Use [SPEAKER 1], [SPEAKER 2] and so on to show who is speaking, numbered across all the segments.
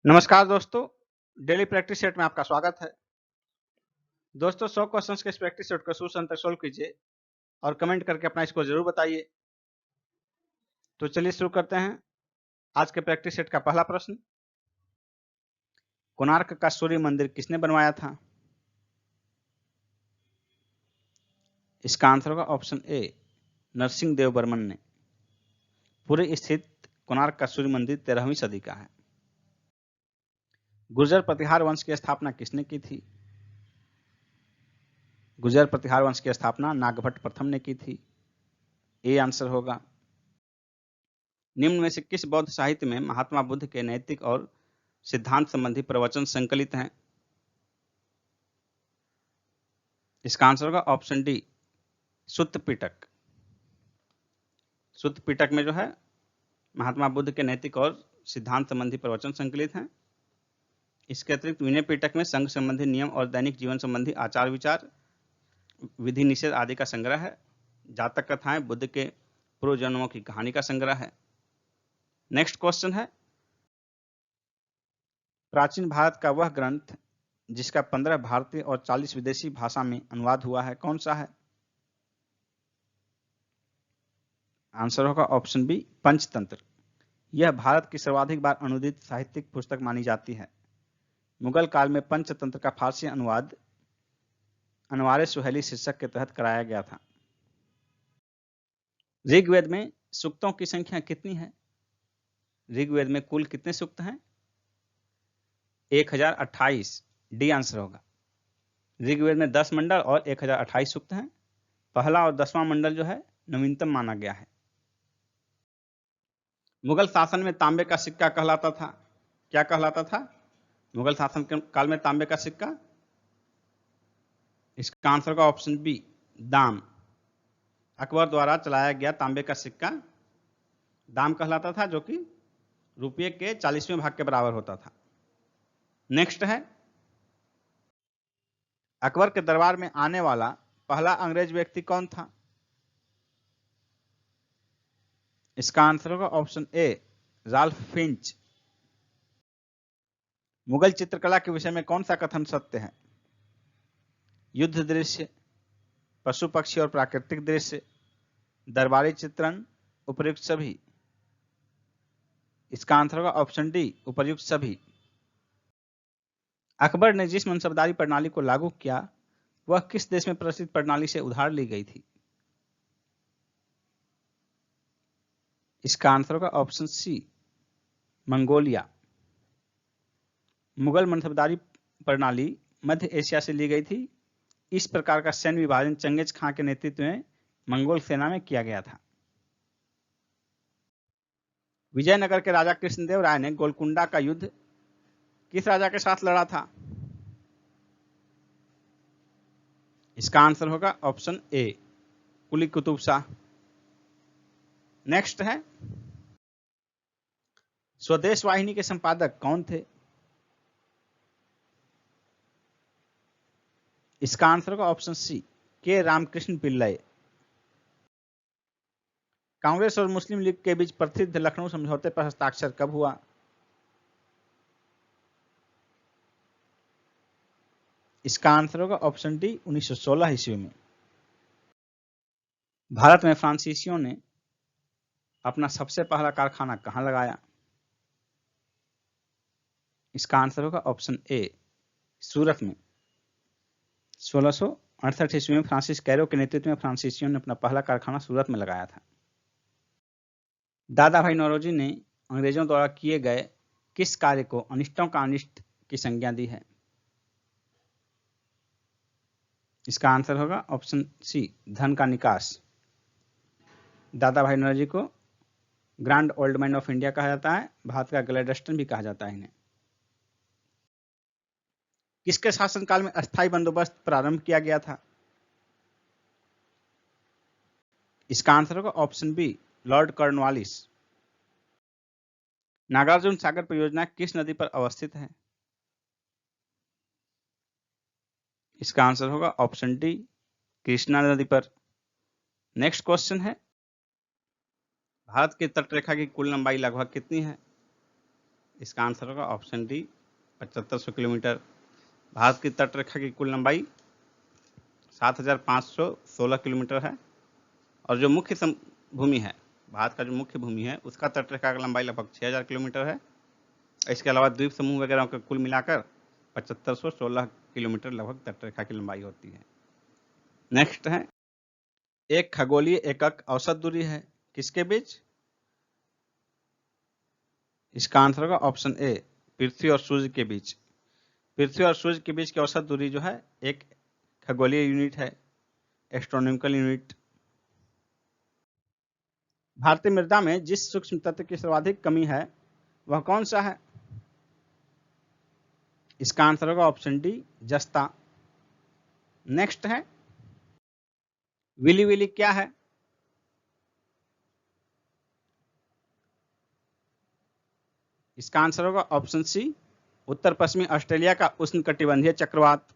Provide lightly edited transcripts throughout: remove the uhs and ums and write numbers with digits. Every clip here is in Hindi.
[SPEAKER 1] नमस्कार दोस्तों, डेली प्रैक्टिस सेट में आपका स्वागत है। दोस्तों 100 क्वेश्चंस के इस प्रैक्टिस सेट को शुरू से अंत तक सोल्व कीजिए और कमेंट करके अपना स्कोर जरूर बताइए। तो चलिए शुरू करते हैं। आज के प्रैक्टिस सेट का पहला प्रश्न, कोणार्क का सूर्य मंदिर किसने बनवाया था? इसका आंसर होगा ऑप्शन ए, नरसिंह देव बर्मन ने। पुरी स्थित कोणार्क का सूर्य मंदिर 13वीं सदी का है। गुर्जर प्रतिहार वंश की स्थापना किसने की थी? गुर्जर प्रतिहार वंश की स्थापना नागभट्ट प्रथम ने की थी। ए आंसर होगा। निम्न में से किस बौद्ध साहित्य में महात्मा बुद्ध के नैतिक और सिद्धांत संबंधी प्रवचन संकलित हैं? इसका आंसर होगा ऑप्शन डी, सुत्त पिटक। सुत्त पिटक में जो है महात्मा बुद्ध के नैतिक और सिद्धांत संबंधी प्रवचन संकलित हैं। इसके अतिरिक्त विनय पिटक में संघ संबंधी नियम और दैनिक जीवन संबंधी आचार विचार, विधि निषेध आदि का संग्रह है। जातक कथाएं, बुद्ध के पूर्व जन्मों की कहानी का संग्रह है। नेक्स्ट क्वेश्चन है, प्राचीन भारत का वह ग्रंथ जिसका 15 भारतीय और 40 विदेशी भाषा में अनुवाद हुआ है, कौन सा है? आंसर होगा ऑप्शन बी, पंचतंत्र। यह भारत की सर्वाधिक बार अनुदित साहित्यिक पुस्तक मानी जाती है। मुगल काल में पंचतंत्र का फारसी अनुवाद अनवारे सुहेली शीर्षक के तहत कराया गया था। ऋग्वेद में सूक्तों की संख्या कितनी है? ऋग्वेद में कुल कितने सूक्त हैं? 1028। डी आंसर होगा। ऋग्वेद में 10 मंडल और 1028 सूक्त हैं। पहला और 10वां मंडल जो है नवीनतम माना गया है। मुगल शासन में तांबे का सिक्का कहलाता था, क्या कहलाता था? मुगल शासन के काल में तांबे का सिक्का, इसका आंसर का ऑप्शन बी, दाम। अकबर द्वारा चलाया गया तांबे का सिक्का दाम कहलाता था, जो कि रुपये के 40वें भाग के बराबर होता था। नेक्स्ट है, अकबर के दरबार में आने वाला पहला अंग्रेज व्यक्ति कौन था? इसका आंसर होगा ऑप्शन ए, राल्फ फिंच। मुगल चित्रकला के विषय में कौन सा कथन सत्य है? युद्ध दृश्य, पशु पक्षी और प्राकृतिक दृश्य, दरबारी चित्रण, उपर्युक्त सभी। इसका आंसर होगा ऑप्शन डी, उपर्युक्त सभी। अकबर ने जिस मनसबदारी प्रणाली को लागू किया वह किस देश में प्रचलित प्रणाली से उधार ली गई थी? इसका आंसर होगा ऑप्शन सी, मंगोलिया। मुगल मनसबदारी प्रणाली मध्य एशिया से ली गई थी। इस प्रकार का सैन्य विभाजन चंगेज खां के नेतृत्व में मंगोल सेना में किया गया था। विजयनगर के राजा कृष्णदेव राय ने गोलकुंडा का युद्ध किस राजा के साथ लड़ा था? इसका आंसर होगा option A, Quli Qutub Shah. Next है, स्वदेश वाहिनी के संपादक कौन थे? इसका आंसर होगा ऑप्शन सी, के रामकृष्ण पिल्लई। कांग्रेस और मुस्लिम लीग के बीच प्रसिद्ध लखनऊ समझौते पर हस्ताक्षर कब हुआ? इसका आंसर होगा ऑप्शन डी, 1916 ईस्वी में। भारत में फ्रांसीसियों ने अपना सबसे पहला कारखाना कहां लगाया? इसका आंसर होगा ऑप्शन ए, सूरत में। 1668 ईस्वी में फ्रांसिस कैरो के नेतृत्व में फ्रांसीसियों ने अपना पहला कारखाना सूरत में लगाया था। दादा भाई नौरोजी ने अंग्रेजों द्वारा किए गए किस कार्य को अनिष्टों का अनिष्ट की संज्ञा दी है? इसका आंसर होगा ऑप्शन सी, धन का निकास। दादा भाई नौरोजी को grand old man of India कहा जाता है, भारत का ग्लैडस्टन भी कहा जाता है इन्हें। किसके शासनकाल में अस्थायी बंदोबस्त प्रारंभ किया गया था? इसका आंसर होगा option B, lord Cornwallis. Nagarjuna Sagar परियोजना किस नदी पर अवस्थित है? इसका आंसर होगा ऑप्शन डी, कृष्णा नदी पर। नेक्स्ट क्वेश्चन है, भारत की तटरेखा की कुल लंबाई लगभग कितनी है? इसका आंसर होगा ऑप्शन डी 7500 किलोमीटर। भारत की तट रेखा की कुल लंबाई 7516 किलोमीटर है और जो मुख्य भूमि है, भारत का जो मुख्य भूमि है उसका तट रेखा की लंबाई लगभग 6000 किलोमीटर है। इसके अलावा द्वीप समूह वगैरह का कुल मिलाकर 7516 किलोमीटर लगभग तट रेखा की लंबाई होती है। नेक्स्ट है, एक खगोलीय एकक औसत दूरी है किसके बीच? इसका आंसर होगा ऑप्शन ए पृथ्वी और सूर्य के बीच। पृथ्वी और सूर्य के बीच की औसत दूरी जो है एक खगोलीय यूनिट है, एस्ट्रोनॉमिकल यूनिट। भारतीय मृदा में जिस सूक्ष्म तत्व की सर्वाधिक कमी है वह कौन सा है? इसका आंसर होगा ऑप्शन डी जस्ता। नेक्स्ट है, विली विली क्या है? इसका आंसर होगा ऑप्शन सी उत्तर पश्चिमी ऑस्ट्रेलिया का उष्णकटिबंधीय चक्रवात।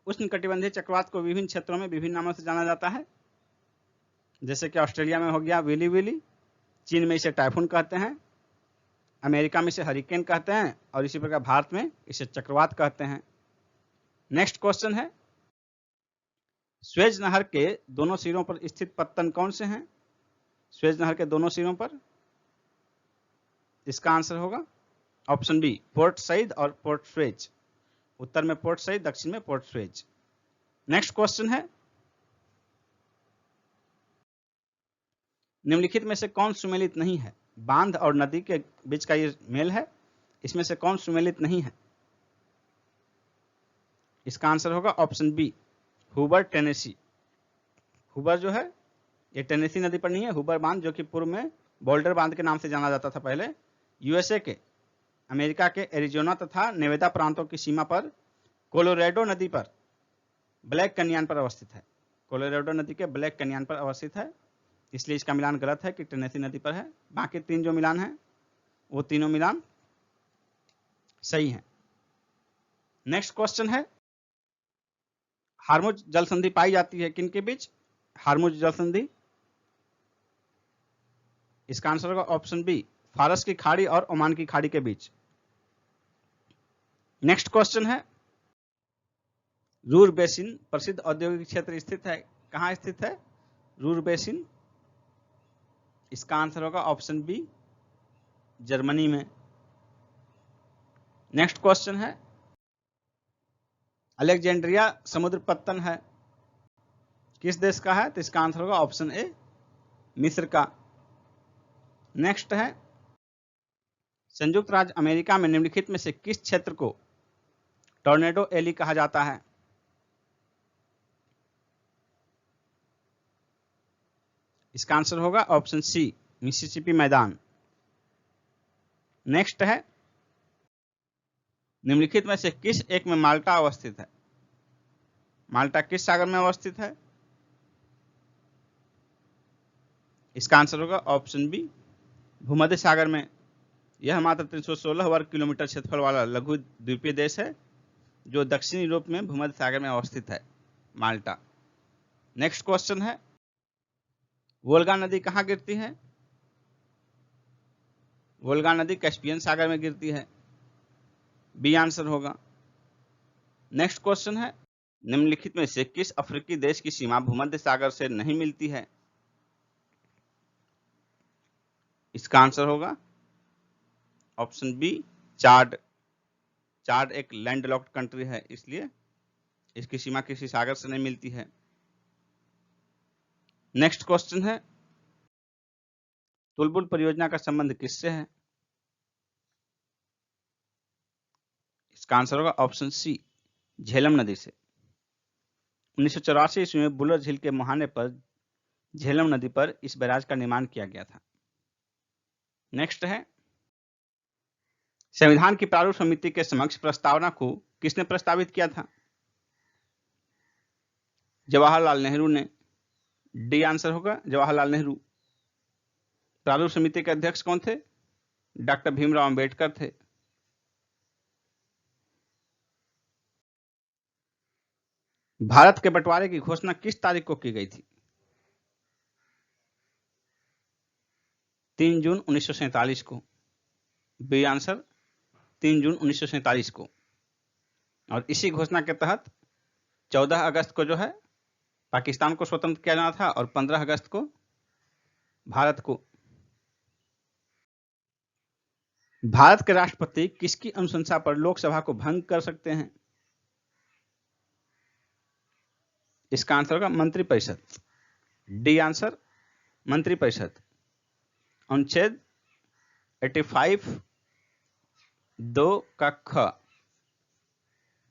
[SPEAKER 1] उष्णकटिबंधीय चक्रवात को विभिन्न क्षेत्रों में विभिन्न नामों से जाना जाता है, जैसे कि ऑस्ट्रेलिया में हो गया विली विली, चीन में इसे टाइफून कहते हैं, अमेरिका में इसे हरिकेन कहते हैं और इसी प्रकार भारत में इसे चक्रवात कहते हैं। नेक्स्ट क्वेश्चन है, स्वेज नहर के दोनों सिरों पर स्थित पत्तन कौन से हैं? स्वेज नहर के दोनों सिरों पर, इसका आंसर होगा ऑप्शन बी पोर्ट सईद और पोर्ट स्वेज। उत्तर में पोर्ट सईद, दक्षिण में पोर्ट स्वेज। नेक्स्ट क्वेश्चन है, निम्नलिखित में से कौन सुमेलित नहीं है? बांध और नदी के बीच का ये मेल है, इसमें से कौन सुमेलित नहीं है? इसका आंसर होगा option B Huber Tennessee. Huber जो है ये टेनेसी नदी पर नहीं है। हुबर बांध जो कि पूर्व में बोल्डर बांध के नाम से जाना जाता था पहले, यूएसए के, अमेरिका के एरिजोना तथा नेवेदा प्रांतों की सीमा पर कोलोराडो नदी पर ब्लैक कैनियन पर अवस्थित है। कोलोराडो नदी के ब्लैक कैनियन पर अवस्थित है, इसलिए इसका मिलान गलत है कि टेनेसी नदी पर है। बाकी तीन जो मिलान है वो तीनों मिलान सही है। नेक्स्ट क्वेश्चन है, हार्मुज जल संधि पाई जाती है किनके बीच? हार्मुज जल संधि, इसका आंसर होगा ऑप्शन बी फारस की खाड़ी और ओमान की खाड़ी के बीच। नेक्स्ट क्वेश्चन है, रूर बेसिन प्रसिद्ध औद्योगिक क्षेत्र स्थित है, कहां स्थित है रूर बेसिन? इसका आंसर होगा ऑप्शन बी जर्मनी में। नेक्स्ट क्वेश्चन है, अलेक्जेंड्रिया समुद्र पत्तन है किस देश का है? तो इसका आंसर होगा ऑप्शन ए मिस्र का। नेक्स्ट है, संयुक्त राज्य अमेरिका में निम्नलिखित में से किस क्षेत्र को टॉर्नेडो एली कहा जाता है? इसका आंसर होगा ऑप्शन सी मिसिसिपी मैदान। नेक्स्ट है, निम्नलिखित में से किस एक में माल्टा अवस्थित है? माल्टा किस सागर में अवस्थित है? इसका आंसर होगा ऑप्शन बी भूमध्य सागर में। यह मात्र 316 वर्ग किलोमीटर क्षेत्रफल वाला लघु द्वीपीय देश है जो दक्षिणी यूरोप में भूमध्य सागर में अवस्थित है, माल्टा। नेक्स्ट क्वेश्चन है, वोल्गा नदी कहां गिरती है? वोल्गा नदी कैस्पियन सागर में गिरती है, बी आंसर होगा। नेक्स्ट क्वेश्चन है, निम्नलिखित में से किस अफ्रीकी देश की सीमा भूमध्य सागर से नहीं मिलती है? इसका आंसर होगा ऑप्शन बी चाड। चाड एक लैंडलॉक्ड कंट्री है, इसलिए इसकी सीमा किसी सागर से नहीं मिलती है। नेक्स्ट क्वेश्चन है, तुलबुल परियोजना का संबंध किससे है? इसका आंसर होगा ऑप्शन सी झेलम नदी से। 1984 ईस्वी में बुलर झील के मुहाने पर झेलम नदी पर इस बैराज का निर्माण किया गया था। नेक्स्ट है, संविधान की प्रारूप समिति के समक्ष प्रस्तावना को किसने प्रस्तावित किया था? जवाहरलाल नेहरू ने, डी आंसर होगा जवाहरलाल नेहरू। प्रारूप समिति के अध्यक्ष कौन थे? डॉक्टर भीमराव अंबेडकर थे। भारत के बंटवारे की घोषणा किस तारीख को की गई थी? 3 जून 1947 को बी आंसर 3 जून 1947 को। और इसी घोषणा के तहत 14 अगस्त को जो है पाकिस्तान को स्वतंत्र किया जाना था और 15 अगस्त को भारत को। भारत के राष्ट्रपति किसकी अनुशंसा पर लोकसभा को भंग कर सकते हैं? इसका आंसर होगा मंत्रिपरिषद। डी आंसर मंत्रिपरिषद। अनुच्छेद 85 2 का ख,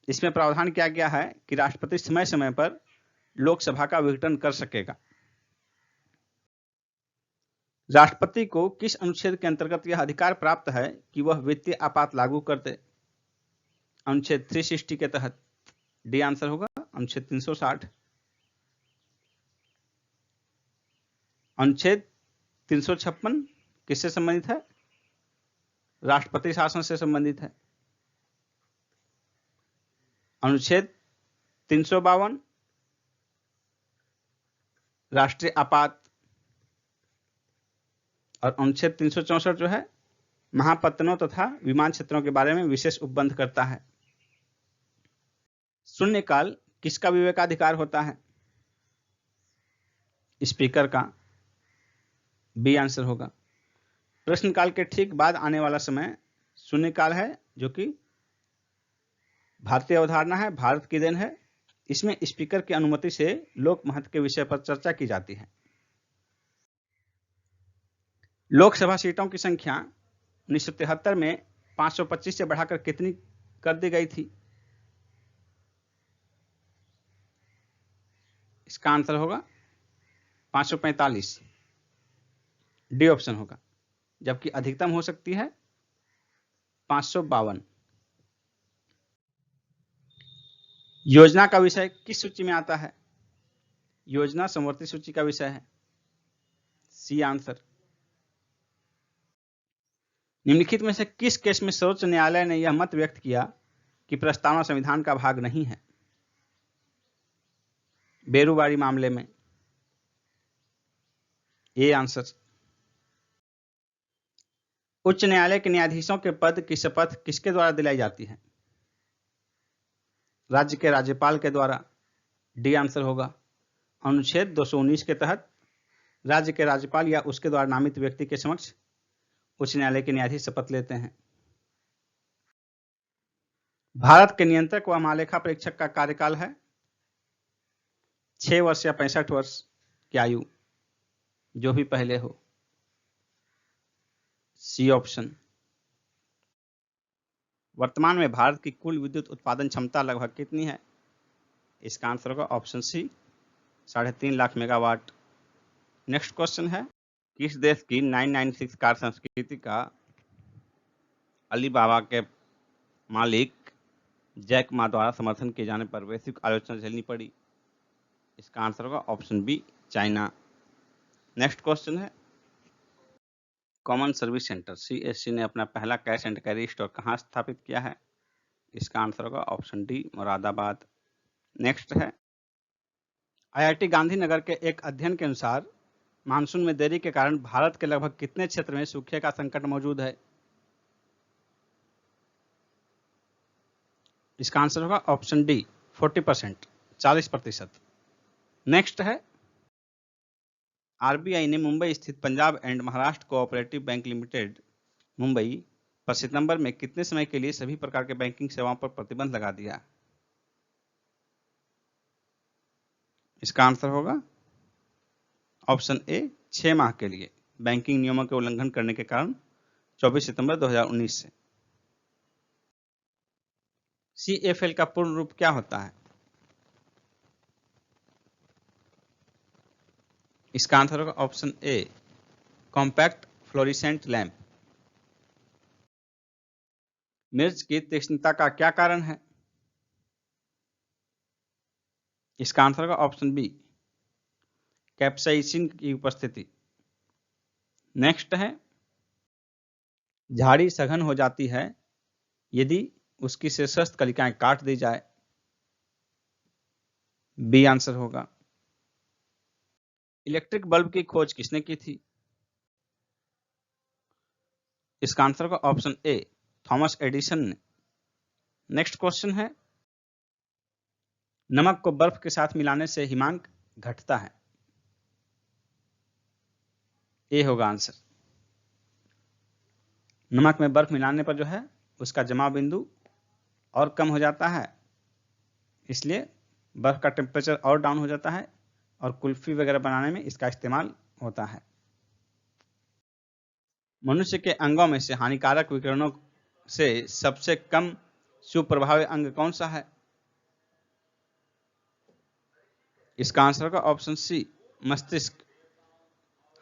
[SPEAKER 1] इसमें प्रावधान किया गया है कि राष्ट्रपति समय समय पर लोकसभा का विघटन कर सकेगा। राष्ट्रपति को किस अनुच्छेद के अंतर्गत यह अधिकार प्राप्त है कि वह वित्तीय आपात लागू कर दे? अनुच्छेद 360 के तहत। डी आंसर होगा अनुच्छेद 360। अनुच्छेद 356 किससे संबंधित है? राष्ट्रपति शासन से संबंधित है। अनुच्छेद 352 राष्ट्रीय आपात, और अनुच्छेद 364 जो है महापत्तनों तथा विमान क्षेत्रों के बारे में विशेष उपबंध करता है। शून्यकाल किसका विवेकाधिकार होता है? स्पीकर का। बी आंसर होगा। प्रश्नकाल के ठीक बाद आने वाला समय शून्यकाल है, जो कि भारतीय अवधारणा है, भारत की देन है। इसमें स्पीकर की अनुमति से लोक महत्व के विषय पर चर्चा की जाती है। लोकसभा सीटों की संख्या 1973 में 525 से बढ़ाकर कितनी कर दी गई थी? इसका आंसर होगा 545। डी ऑप्शन होगा। जबकि अधिकतम हो सकती है 552। योजना का विषय किस सूची में आता है? योजना समवर्ती सूची का विषय है। C answer. निम्नलिखित में से किस केस में सर्वोच्च न्यायालय ने यह मत व्यक्त किया कि प्रस्तावना संविधान का भाग नहीं है? बेरूबारी मामले में। A answer. उच्च न्यायालय के न्यायाधीशों के पद की शपथ किसके द्वारा दिलाई जाती है? राज्य के राज्यपाल के द्वारा। डी आंसर होगा। अनुच्छेद 219 के तहत राज्य के राज्यपाल या उसके द्वारा नामित व्यक्ति के समक्ष उच्च न्यायालय के न्यायाधीश शपथ लेते हैं। भारत के नियंत्रक व महालेखा परीक्षक का कार्यकाल है 6 वर्ष या 65 वर्ष की आयु, जो भी पहले हो। C option. वर्तमान में भारत की कुल विद्युत उत्पादन क्षमता लगभग कितनी है? इसका आंसर होगा option C 3.5 lakh megawatt. Next question है, किस देश की 996 कार संस्कृति का अलीबाबा के मालिक जैक मा द्वारा समर्थन किए जाने पर वैश्विक आलोचना झेलनी पड़ी? इसका आंसर होगा option B China. Next question है, कॉमन सर्विस सेंटर सीएससी ने अपना पहला कैश एंड कैरी स्टोर कहाँ स्थापित किया है? इसका आंसर होगा ऑप्शन डी मुरादाबाद। नेक्स्ट है, आईआईटी गांधीनगर के एक अध्ययन के अनुसार मानसून में देरी के कारण भारत के लगभग कितने क्षेत्र में सूखे का संकट मौजूद है? इसका आंसर होगा ऑप्शन डी 40%, 40%। नेक्स्ट है, आरबीआई ने मुंबई स्थित Punjab and Maharashtra cooperative bank limited Mumbai पर सितंबर में कितने समय के लिए सभी प्रकार के बैंकिंग सेवाओं पर प्रतिबंध लगा दिया? इसका आंसर होगा ऑप्शन ए 6 माह के लिए, बैंकिंग नियमों के उल्लंघन करने के कारण 24 सितंबर 2019 से। CFL का पूर्ण रूप क्या होता है? इसका आंसर होगा ऑप्शन ए कॉम्पैक्ट फ्लोरिसेंट लैंप। मिर्च की तीक्ष्णता का क्या कारण है? इसका आंसर होगा ऑप्शन बी कैप्साइसिन की उपस्थिति। नेक्स्ट है, झाड़ी सघन हो जाती है यदि उसकी शीर्षस्थ कलिकाएं काट दी जाए। बी आंसर होगा। इलेक्ट्रिक बल्ब की खोज किसने की थी? इसका आंसर होगा ऑप्शन ए, थॉमस एडिसन ने। नेक्स्ट क्वेश्चन है, नमक को बर्फ के साथ मिलाने से हिमांक घटता है। ए होगा आंसर। नमक में बर्फ मिलाने पर जो है उसका जमाव बिंदु और कम हो जाता है, इसलिए बर्फ का टेम्परेचर और डाउन हो जाता है और कुल्फी वगैरह बनाने में इसका इस्तेमाल होता है। मनुष्य के अंगों में से हानिकारक विकिरणों से सबसे कम सुप्रभावी अंग कौन सा है? इसका आंसर होगा ऑप्शन सी, मस्तिष्क।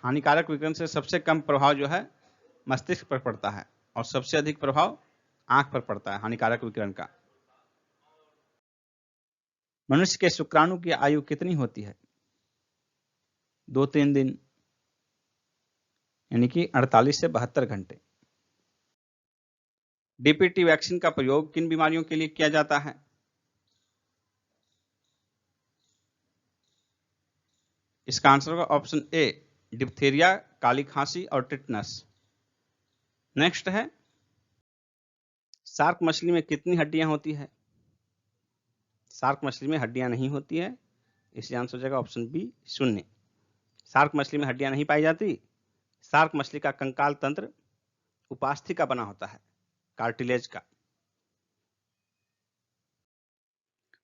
[SPEAKER 1] हानिकारक विकिरण से सबसे कम प्रभाव जो है मस्तिष्क पर पड़ता है और सबसे अधिक प्रभाव आंख पर पड़ता है हानिकारक विकिरण का। मनुष्य के शुक्राणु की आयु कितनी होती है? 2-3 दिन, यानी कि 48 से 72 घंटे। डीपीटी वैक्सीन का प्रयोग किन बीमारियों के लिए किया जाता है? इसका आंसर होगा ऑप्शन ए, डिप्थीरिया, काली खांसी और टिटनस। नेक्स्ट है, शार्क मछली में कितनी हड्डियां होती है? शार्क मछली में हड्डियां नहीं होती है, इसलिए आंसर हो जाएगा ऑप्शन बी, 0। शार्क मछली में हड्डियां नहीं पाई जाती। शार्क मछली का कंकाल तंत्र उपास्थि का बना होता है, कार्टिलेज का।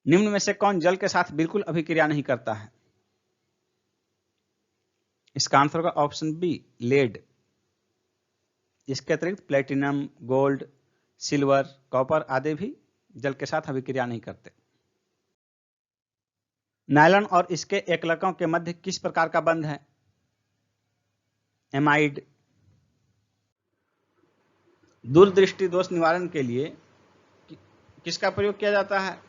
[SPEAKER 1] निम्न में से कौन जल के साथ बिल्कुल अभिक्रिया नहीं करता है? इसका आंसर होगा ऑप्शन बी, लेड। इसके अतिरिक्त प्लेटिनम, गोल्ड, सिल्वर, कॉपर आदि भी जल के साथ अभिक्रिया नहीं करते। नायलॉन और इसके एकलकों के मध्य किस प्रकार का बंध है? एमाइड। दूरदृष्टि दोष निवारण के लिए किसका प्रयोग किया जाता है?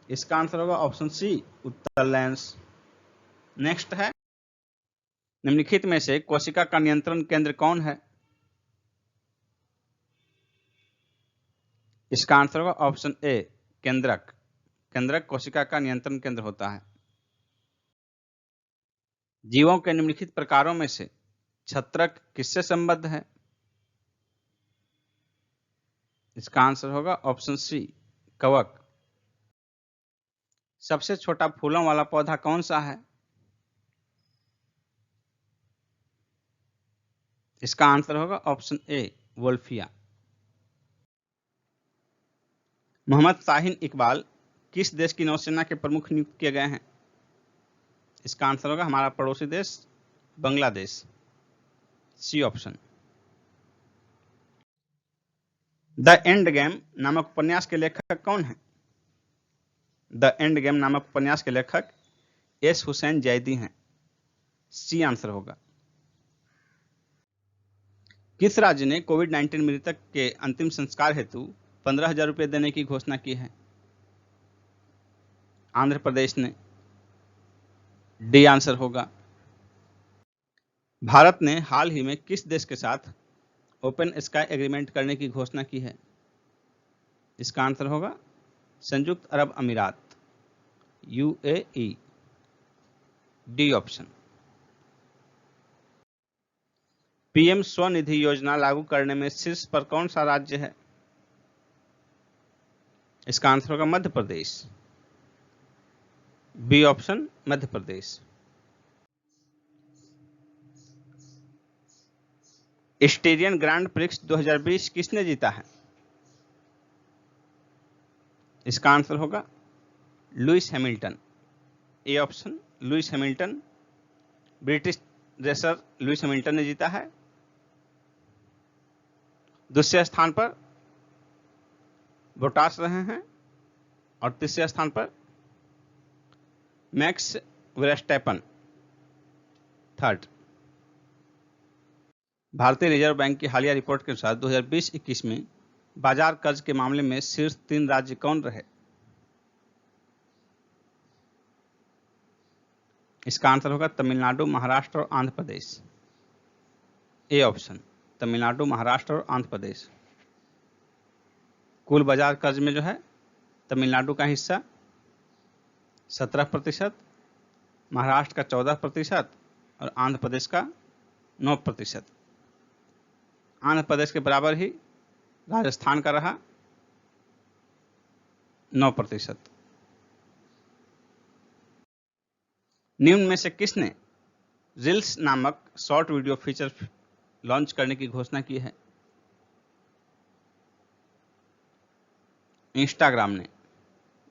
[SPEAKER 1] इसका आंसर होगा ऑप्शन सी, उत्तल लेंस। नेक्स्ट है, निम्नलिखित में से कोशिका का नियंत्रण केंद्र कौन है? इसका आंसर होगा ऑप्शन ए, केंद्रक। केंद्रक कोशिका का नियंत्रण केंद्र होता है। जीवों के निम्नलिखित प्रकारों में से छत्रक किससे संबद्ध है? इसका आंसर होगा ऑप्शन सी, कवक। सबसे छोटा फूलों वाला पौधा कौन सा है? इसका आंसर होगा option A, Wolffia. Mohammad Shaheen Iqbal किस देश की नौसेना के प्रमुख नियुक्त किए गए हैं? इसका आंसर होगा हमारा पड़ोसी देश Bangladesh, C option. The end game नामक उपन्यास के लेखक कौन है? द एंड गेम नामक उपन्यास के लेखक एस हुसैन जैदी हैं, सी आंसर होगा। किस राज्य ने कोविड-19 मृतक के अंतिम संस्कार हेतु 15,000 रुपये देने की घोषणा की है? आंध्र प्रदेश ने, डी आंसर होगा। भारत ने हाल ही में किस देश के साथ ओपन स्काई एग्रीमेंट करने की घोषणा की है? इसका आंसर होगा संयुक्त अरब अमीरात, UAE, D option. PM Svanidhi योजना लागू करने में शीर्ष पर कौन सा राज्य है? इसका आंसर होगा Madhya Pradesh, B option, Madhya Pradesh. स्टेडियन grand prix 2020 किसने जीता है? इसका आंसर होगा Lewis Hamilton, A option, Lewis Hamilton. British racer Lewis Hamilton ने जीता है। दूसरे स्थान पर बोटास रहे हैं और तीसरे स्थान पर मैक्स वर्स्टैपन, थर्ड। भारतीय रिजर्व बैंक की हालिया रिपोर्ट के अनुसार 2020-21 में बाजार कर्ज के मामले में शीर्ष 3 राज्य कौन रहे? इसका आंसर होगा तमिलनाडु, महाराष्ट्र और आंध्र प्रदेश, ए ऑप्शन, तमिलनाडु, महाराष्ट्र और आंध्र प्रदेश। कुल बाजार कर्ज में जो है तमिलनाडु का हिस्सा 17%, महाराष्ट्र का 14% और आंध्र प्रदेश का 9%। आंध्र प्रदेश के बराबर ही राजस्थान का रहा 9%। निम्न में से किसने रील्स नामक शॉर्ट वीडियो फीचर लॉन्च करने की घोषणा की है? इंस्टाग्राम ने।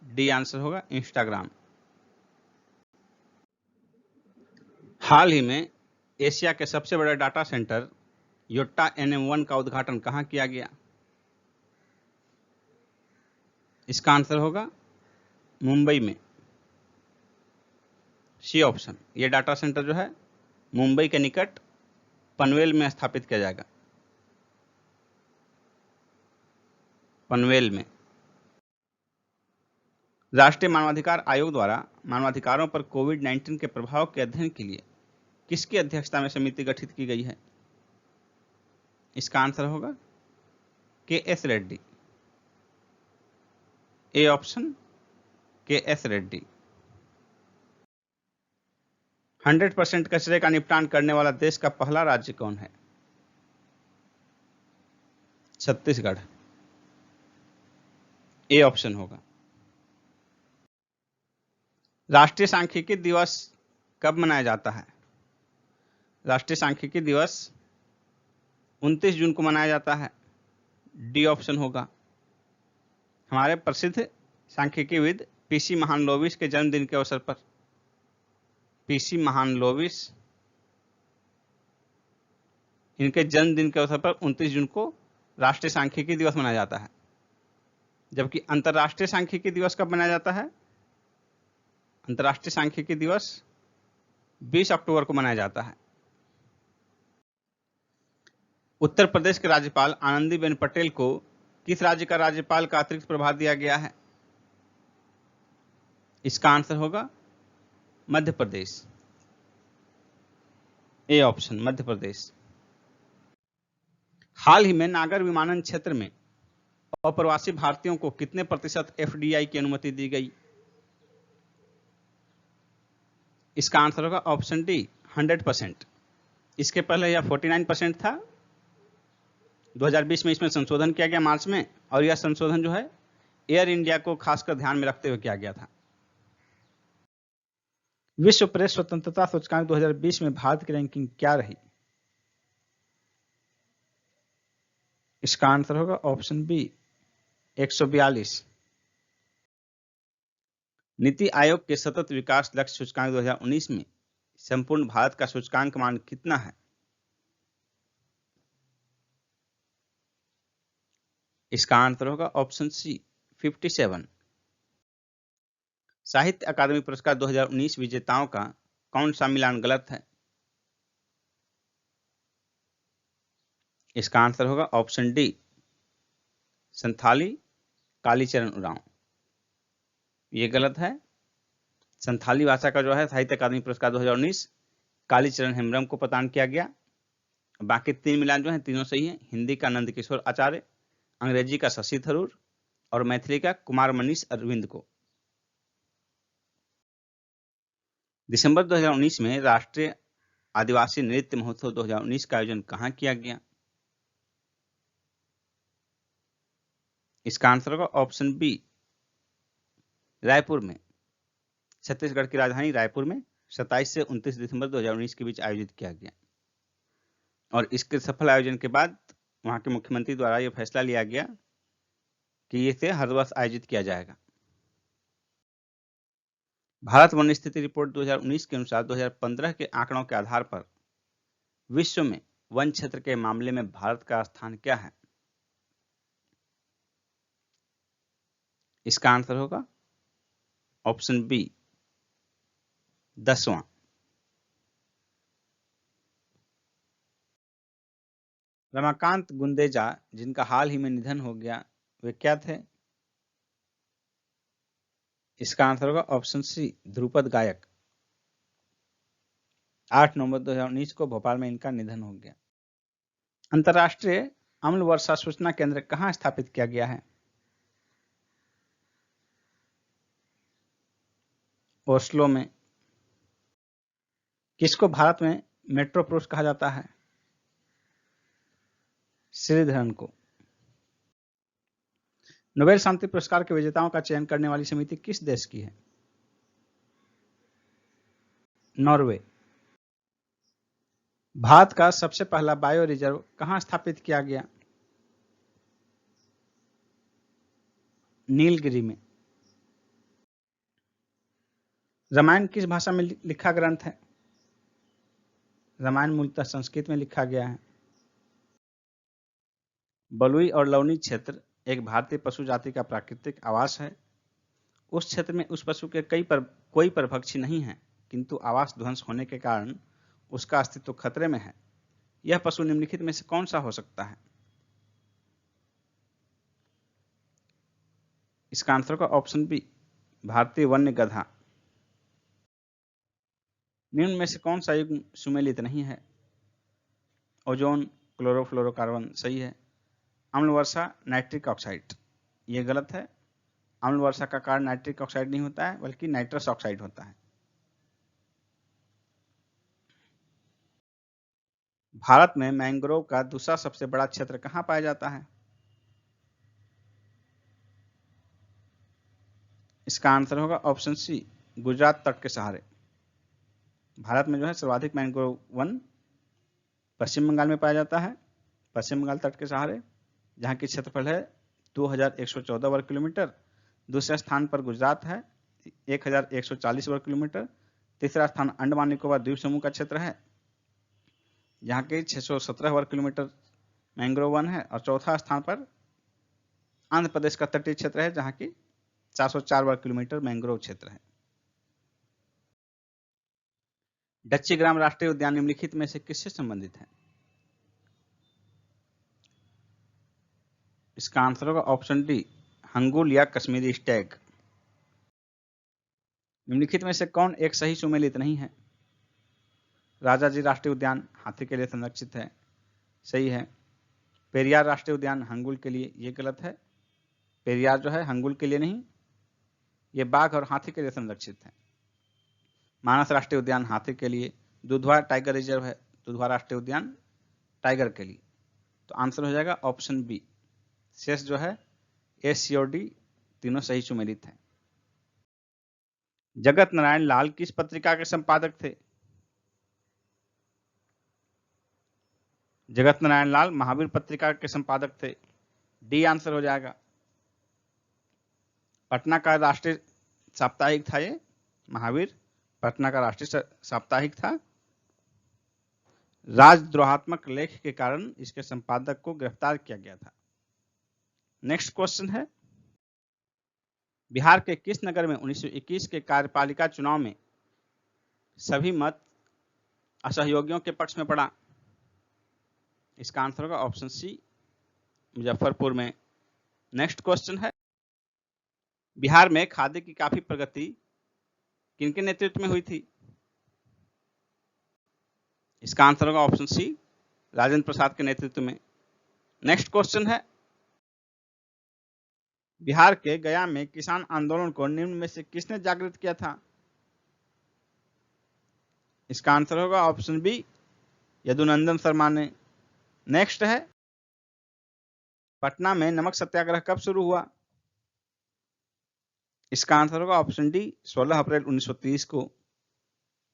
[SPEAKER 1] डी आंसर होगा इंस्टाग्राम। हाल ही में एशिया के सबसे बड़े डाटा सेंटर योट्टा NM1 का उद्घाटन कहां किया गया? इसका आंसर होगा मुंबई में। C option. यह डाटा सेंटर जो है मुंबई के निकट पनवेल में स्थापित किया जाएगा। पनवेल में। राष्ट्रीय मानवाधिकार आयोग द्वारा मानवाधिकारों पर कोविड-19 के प्रभाव के अध्ययन के लिए किसकी अध्यक्षता में समिति गठित की गई है? इसका आंसर होगा KS Reddy. A option KS Reddy. 100% कचरे का निपटान करने वाला देश का पहला राज्य कौन है? छत्तीसगढ़। ए ऑप्शन होगा। राष्ट्रीय सांख्यिकी दिवस कब मनाया जाता है? राष्ट्रीय सांख्यिकी दिवस 29 जून को मनाया जाता है। डी ऑप्शन होगा। हमारे प्रसिद्ध सांख्यिकीविद PC महालनोबिस के जन्मदिन के अवसर पर। PC महालनोबिस, इनके जन्मदिन के अवसर पर 29 जून को राष्ट्रीय सांख्यिकी दिवस मनाया जाता है। जबकि अंतर्राष्ट्रीय सांख्यिकी दिवस कब मनाया जाता है? अंतर्राष्ट्रीय सांख्यिकी दिवस 20 अक्टूबर को मनाया जाता है। उत्तर प्रदेश के राज्यपाल आनंदीबेन पटेल को किस राज्य का राज्यपाल का अतिरिक्त प्रभार दिया गया है? इसका आंसर होगा मध्य प्रदेश। A option Madhya Pradesh. हाल ही में नागर विमानन क्षेत्र में अप्रवासी भारतीयों को कितने प्रतिशत FDI की अनुमति दी गई? इसका आंसर होगा ऑप्शन डी 100%। इसके पहले यह 49% था। 2020 में इसमें संशोधन किया गया मार्च में, और यह संशोधन जो है एयर इंडिया को खासकर ध्यान में रखते हुए किया गया था। विश्व प्रेस स्वतंत्रता सूचकांक 2020 में भारत की रैंकिंग क्या रही? इसका आंसर होगा ऑप्शन बी 142। नीति आयोग के सतत विकास लक्ष्य सूचकांक 2019 में संपूर्ण भारत का सूचकांक मान कितना है? इसका आंसर होगा ऑप्शन सी 57। साहित्य अकादमी पुरस्कार 2019 विजेताओं का कौन सा मिलान गलत है? इसका आंसर होगा ऑप्शन डी संथाली कालीचरण उरांव। ये गलत है। संथाली भाषा का जो है साहित्य अकादमी पुरस्कार 2019 कालीचरण हेम्ब्रम को प्रदान किया गया। बाकी 3 मिलान जो है तीनों सही है। हिंदी का नंदकिशोर आचार्य, अंग्रेजी का शशि थरूर और मैथिली का कुमार मनीष अरविंद को। दिसंबर 2019 में राष्ट्रीय आदिवासी नृत्य महोत्सव 2019 का आयोजन कहां किया गया? इसका आंसर होगा ऑप्शन बी रायपुर में। छत्तीसगढ़ की राजधानी रायपुर में 27 से 29 दिसंबर 2019 के बीच आयोजित किया गया, और इसके सफल आयोजन के बाद वहां के मुख्यमंत्री द्वारा यह फैसला लिया गया कि इसे हर वर्ष आयोजित किया जाएगा। भारत वन स्थिति रिपोर्ट 2019 के अनुसार 2015 के आंकड़ों के आधार पर विश्व में वन क्षेत्र के मामले में भारत का स्थान क्या है? इसका आंसर होगा ऑप्शन बी 10वां। रमाकांत गुंदेजा जिनका हाल ही में निधन हो गया, वे क्या थे? इसका आंसर होगा ऑप्शन सी ध्रुपद गायक। 8 नवंबर 2019 को भोपाल में इनका निधन हो गया। अंतर्राष्ट्रीय अम्ल वर्षा सूचना केंद्र कहां स्थापित किया गया है? ओस्लो में। किसको भारत में मेट्रो पुरुष कहा जाता है? श्रीधरन को। नोबेल शांति पुरस्कार के विजेताओं का चयन करने वाली समिति किस देश की है? नॉर्वे। भारत का सबसे पहला बायो रिजर्व कहां स्थापित किया गया? नीलगिरी में। रामायण किस भाषा में लिखा ग्रंथ है? रामायण मूलतः संस्कृत में लिखा गया है। बलुई और लवणी क्षेत्र एक भारतीय पशु जाति का प्राकृतिक आवास है। उस क्षेत्र में उस पशु के कोई परभक्षी नहीं है, किंतु आवास ध्वंस होने के कारण उसका अस्तित्व खतरे में है। यह पशु निम्नलिखित में से कौन सा हो सकता है? इसका आंसर होगा ऑप्शन बी, भारतीय वन्य गधा। निम्न में से कौन सा युग्म सुमेलित नहीं है? ओजोन, क्लोरोफ्लोरोकार्बन सही है। अम्ल वर्षा, नाइट्रिक ऑक्साइड ये गलत है। अम्ल वर्षा का कारण नाइट्रिक ऑक्साइड नहीं होता है, बल्कि नाइट्रस ऑक्साइड होता है। भारत में मैंग्रोव का दूसरा सबसे बड़ा क्षेत्र कहां पाया जाता है? इसका आंसर होगा ऑप्शन सी, गुजरात तट के सहारे। भारत में जो है सर्वाधिक मैंग्रोव वन पश्चिम बंगाल में पाया जाता है, पश्चिम बंगाल तट के सहारे, जहां की क्षेत्रफल है 2114 वर्ग किलोमीटर। दूसरे स्थान पर गुजरात है 1140 वर्ग किलोमीटर। तीसरा स्थान अंडमान निकोबार द्वीप समूह का क्षेत्र है, जहां के 617 वर्ग किलोमीटर मैंग्रोव वन है। और चौथा स्थान पर आंध्र प्रदेश का तटीय क्षेत्र है, जहां की 404 वर्ग किलोमीटर मैंग्रोव क्षेत्र है। डच्ची ग्राम राष्ट्रीय उद्यान निम्नलिखित में से किससे संबंधित है? इसका आंसर होगा ऑप्शन डी, हंगुल या कश्मीरी स्टैग। निम्नलिखित में से कौन एक सही सुमेलित नहीं है? राजाजी राष्ट्रीय उद्यान हाथी के लिए संरक्षित है, सही है। पेरियार राष्ट्रीय उद्यान हंगुल के लिए, ये गलत है। पेरियार जो है हंगुल के लिए नहीं, ये बाघ और हाथी के लिए संरक्षित है। मानस राष्ट्रीय उद्यान हाथी के लिए, दुधवा टाइगर रिजर्व है, दुधवा राष्ट्रीय उद्यान टाइगर के लिए। तो आंसर हो जाएगा ऑप्शन बी। शेष जो है ए, सी और डी तीनों सही सुमेलित हैं। जगत नारायण लाल किस पत्रिका के संपादक थे? जगत नारायण लाल महावीर पत्रिका के संपादक थे, डी आंसर हो जाएगा। पटना का राष्ट्रीय साप्ताहिक था ये महावीर, पटना का राष्ट्रीय साप्ताहिक था। राजद्रोहात्मक लेख के कारण इसके संपादक को गिरफ्तार किया गया था। नेक्स्ट क्वेश्चन है, बिहार के किस नगर में 1921 के कार्यपालिका चुनाव में सभी मत असहयोगियों के पक्ष में पड़ा? इसका आंसर होगा ऑप्शन सी, मुजफ्फरपुर में। नेक्स्ट क्वेश्चन है, बिहार में खादी की काफी प्रगति किनके नेतृत्व में हुई थी? इसका आंसर होगा ऑप्शन सी, राजेंद्र प्रसाद के नेतृत्व में। नेक्स्ट क्वेश्चन है, बिहार के गया में किसान आंदोलन को निम्न में से किसने जागृत किया था? इसका आंसर होगा ऑप्शन बी, यदुनंदन शर्मा ने। नेक्स्ट है, पटना में नमक सत्याग्रह कब शुरू हुआ? इसका आंसर होगा ऑप्शन डी, 16 अप्रैल 1930 को।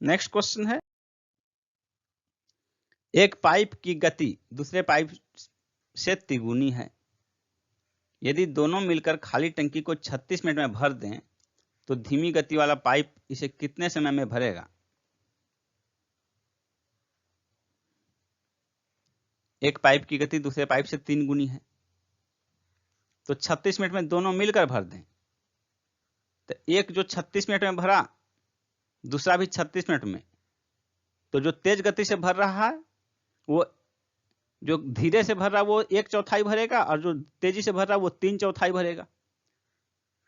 [SPEAKER 1] नेक्स्ट क्वेश्चन है, एक पाइप की गति दूसरे पाइप से तिगुनी है। यदि दोनों मिलकर खाली टंकी को 36 मिनट में भर दें तो धीमी गति वाला पाइप इसे कितने समय में भरेगा? एक पाइप की गति दूसरे पाइप से 3 गुनी है, तो 36 मिनट में दोनों मिलकर भर दें तो एक जो 36 मिनट में भरा, दूसरा भी 36 मिनट में, तो जो तेज गति से भर रहा है वो, जो धीरे से भर रहा है वो 1/4 भरेगा, और जो तेजी से भर रहा है वो 3/4 भरेगा।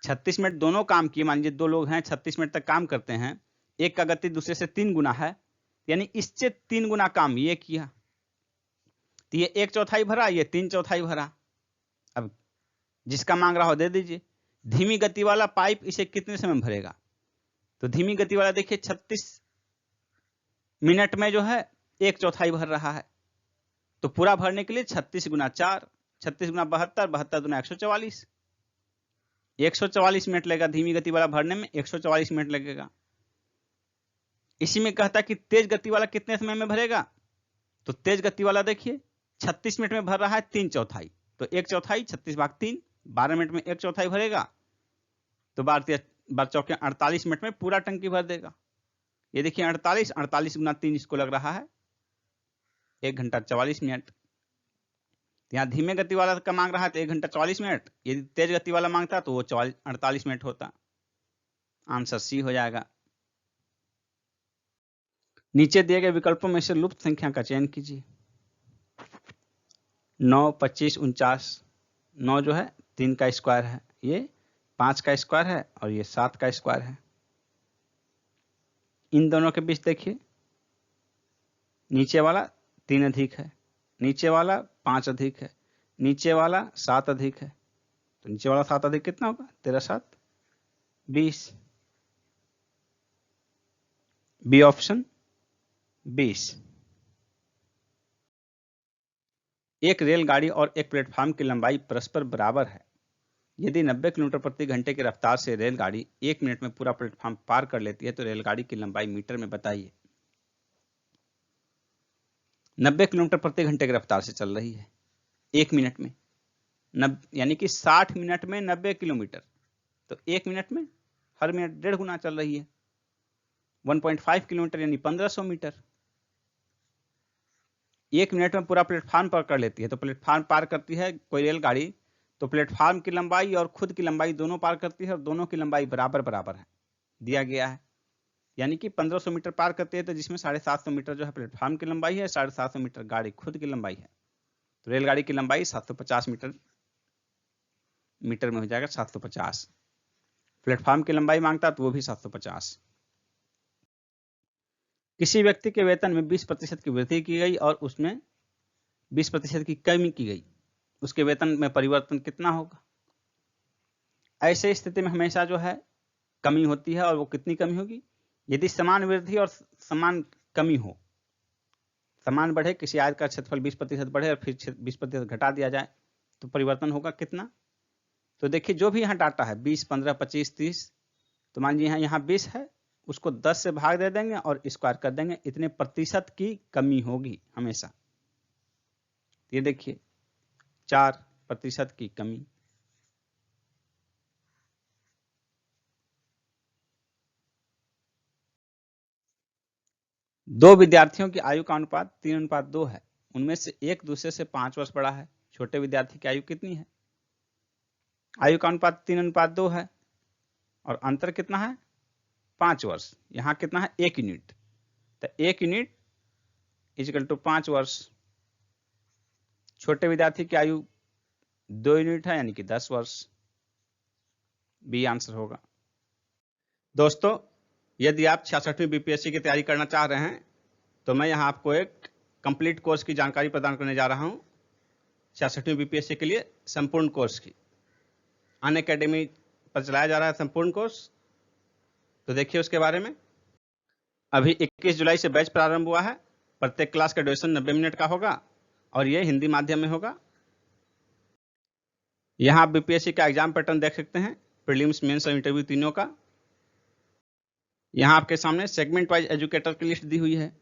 [SPEAKER 1] 36 मिनट दोनों काम किए, मान लीजिए दो लोग हैं 36 मिनट तक काम करते हैं, एक का गति दूसरे से 3 गुना है, यानी इससे 3 गुना काम ये किया, तो ये 1/4 भरा, ये 3/4 भरा। अब जिसका मांग रहा हो दे दीजिए। धीमी गति वाला पाइप इसे कितने समय में भरेगा? तो धीमी गति वाला देखिए 36 मिनट में जो है 1/4 भर रहा है, तो पूरा भरने के लिए 36 गुना 4, 36 गुना 72, 72 गुना 144, 144 मिनट लगेगा। धीमी गति वाला भरने में 144 मिनट लगेगा। इसी में कहता है कि तेज गति वाला कितने समय में भरेगा, तो तेज गति वाला देखिए 36 मिनट में भर रहा है 3/4, तो 1/4 36/3, 12 मिनट में 1/4 भरेगा, तो 12 चौके 48 मिनट में पूरा टंकी भर देगा। ये देखिए 48 गुना 3 इसको लग रहा है 1 घंटा 44 मिनट। यहाँ धीमे गति वाला का मांग रहा है तो 1 घंटा 44 मिनट, यदि तेज गति वाला मांगता तो वो 48 मिनट होता। आंसर सी हो जाएगा। नीचे दिए गए विकल्पों में से लुप्त संख्या का चयन कीजिए। 9, 25, 49। 9 जो है 3 का स्क्वायर है, ये 5 का स्क्वायर है और ये 7 का स्क्वायर है। इन दोनों के बीच देखिए, नीचे वाला 3 अधिक है, नीचे वाला 5 अधिक है, नीचे वाला 7 अधिक है, तो नीचे वाला 7 अधिक कितना होगा, 13 7 20। B option 20। एक रेलगाड़ी और एक प्लेटफॉर्म की लंबाई परस्पर बराबर है। यदि 90 किलोमीटर प्रति घंटे की रफ्तार से रेलगाड़ी 1 मिनट में पूरा प्लेटफॉर्म पार कर लेती है तो रेलगाड़ी की लंबाई मीटर में बताइए। 90 किलोमीटर प्रति घंटे की रफ्तार से चल रही है 1 मिनट में, यानी कि 60 मिनट में 90 किलोमीटर, तो 1 मिनट में हर मिनट 1.5 गुना चल रही है। 1.5 किलोमीटर यानी 1500 मीटर। 1 मिनट में पूरा प्लेटफॉर्म पार कर लेती है, तो प्लेटफॉर्म पार करती है कोई रेलगाड़ी तो प्लेटफॉर्म की लंबाई और खुद की लंबाई दोनों पार करती है और दोनों की लंबाई बराबर बराबर है, दिया गया है। यानी कि 1500 मीटर पार करती है तो जिसमें 750 मीटर जो है प्लेटफॉर्म की लंबाई है, 750 मीटर गाड़ी खुद की लंबाई है, तो रेलगाड़ी की लंबाई 750 मीटर में हो जाएगा 750। प्लेटफॉर्म की लंबाई मांगता तो वो भी 750। किसी व्यक्ति के वेतन में 20% की वृद्धि की गई और उसमें 20% की कमी की गई, उसके वेतन में परिवर्तन कितना होगा। ऐसे स्थिति में हमेशा जो है कमी होती है, और वो कितनी कमी होगी, यदि समान वृद्धि और समान कमी हो, समान बढ़े, किसी आय का क्षेत्रफल 20% बढ़े और फिर 20% घटा दिया जाए तो परिवर्तन होगा कितना। तो देखिए जो भी यहाँ डाटा है 20, 15, 25, 30, तो मान लीजिए यहाँ 20 है, उसको 10 से भाग दे देंगे और स्क्वायर कर देंगे, इतने प्रतिशत की कमी होगी हमेशा। ये देखिए 4% की कमी। दो विद्यार्थियों की आयु का अनुपात 3:2 है, उनमें से एक दूसरे से 5 वर्ष बड़ा है। छोटे विद्यार्थी की आयु कितनी है। आयु का अनुपात 3:2 है और अंतर कितना है 5 वर्ष। यहाँ कितना है 1 यूनिट, तो 1 यूनिट इक्वल टू 5 वर्ष। छोटे विद्यार्थी की आयु 2 यूनिट है यानी कि 10 वर्ष। बी आंसर होगा। दोस्तों यदि आप 66वीं बीपीएससी की तैयारी करना चाह रहे हैं तो मैं यहाँ आपको एक कंप्लीट कोर्स की जानकारी प्रदान करने जा रहा हूँ 66वीं बीपीएससी के लिए संपूर्ण कोर्स की। अनअकैडमी पर चलाया जा रहा है संपूर्ण कोर्स, तो देखिए उसके बारे में। अभी 21 जुलाई से बैच प्रारंभ हुआ है। प्रत्येक क्लास का ड्यूरेशन 90 मिनट का होगा और ये हिंदी माध्यम में होगा। यहाँ आप बीपीएससी का एग्जाम पैटर्न देख सकते हैं, प्रीलिम्स, मेंस और इंटरव्यू तीनों का। यहाँ आपके सामने सेगमेंट वाइज एजुकेटर की लिस्ट दी हुई है।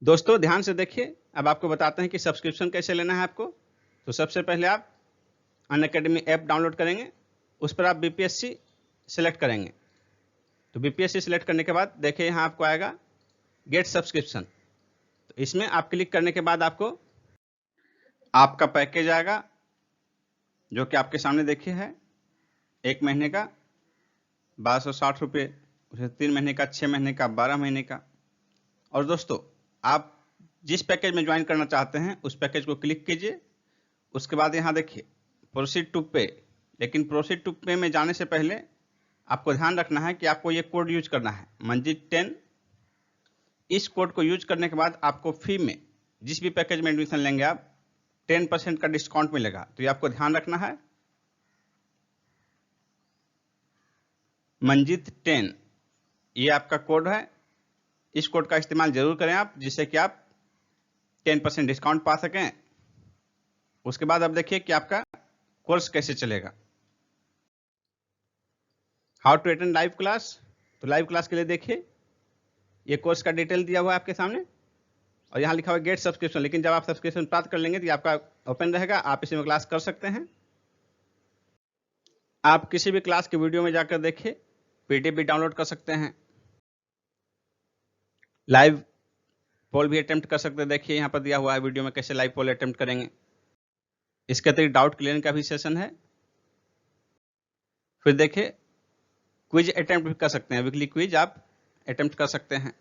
[SPEAKER 1] दोस्तों ध्यान से देखिए, अब आपको बताते हैं कि सब्सक्रिप्शन कैसे लेना है आपको। तो सबसे पहले आप अनअकैडमी ऐप डाउनलोड करेंगे, उस पर आप बीपीएससी सिलेक्ट करेंगे। तो बीपीएससी सिलेक्ट करने के बाद देखिए यहाँ आपको आएगा गेट सब्सक्रिप्शन, तो इसमें आप क्लिक करने के बाद आपको आपका पैकेज आएगा जो कि आपके सामने देखिए है 1 महीने का 1260 रुपये, 3 महीने का, 6 महीने का, 12 महीने का। और दोस्तों आप जिस पैकेज में ज्वाइन करना चाहते हैं उस पैकेज को क्लिक कीजिए। उसके बाद यहाँ देखिए प्रोसीड टू पे, लेकिन प्रोसीड टू पे में जाने से पहले आपको ध्यान रखना है कि आपको ये कोड यूज करना है मंजित 10। इस कोड को यूज करने के बाद आपको फी में जिस भी पैकेज में एडमिशन लेंगे आप 10% का डिस्काउंट मिलेगा, तो ये आपको ध्यान रखना है। मंजित 10 ये आपका कोड है, इस कोड का इस्तेमाल जरूर करें आप, जिससे कि आप 10% डिस्काउंट पा सकें उसके बाद अब देखिए कि आपका कोर्स कैसे चलेगा। How to attend live class, तो लाइव क्लास के लिए देखिए ये कोर्स का डिटेल दिया हुआ है आपके सामने और यहाँ लिखा हुआ है गेट सब्सक्रिप्शन, लेकिन जब आप सब्सक्रिप्शन प्राप्त कर लेंगे तो ये आपका ओपन रहेगा, आप इसी में क्लास कर सकते हैं। आप किसी भी क्लास के वीडियो में जाकर देखिए, पीडीएफ भी डाउनलोड कर सकते हैं, लाइव पोल भी अटेम्प्ट कर सकते हैं। देखिए यहाँ पर दिया हुआ है वीडियो में कैसे लाइव पोल अटेम्प्ट करेंगे। इसके अतिरिक्त डाउट क्लियरिंग का भी सेशन है। फिर देखिए क्विज अटेम्प्ट भी कर सकते हैं, वीकली क्विज आप अटेम्प्ट कर सकते हैं।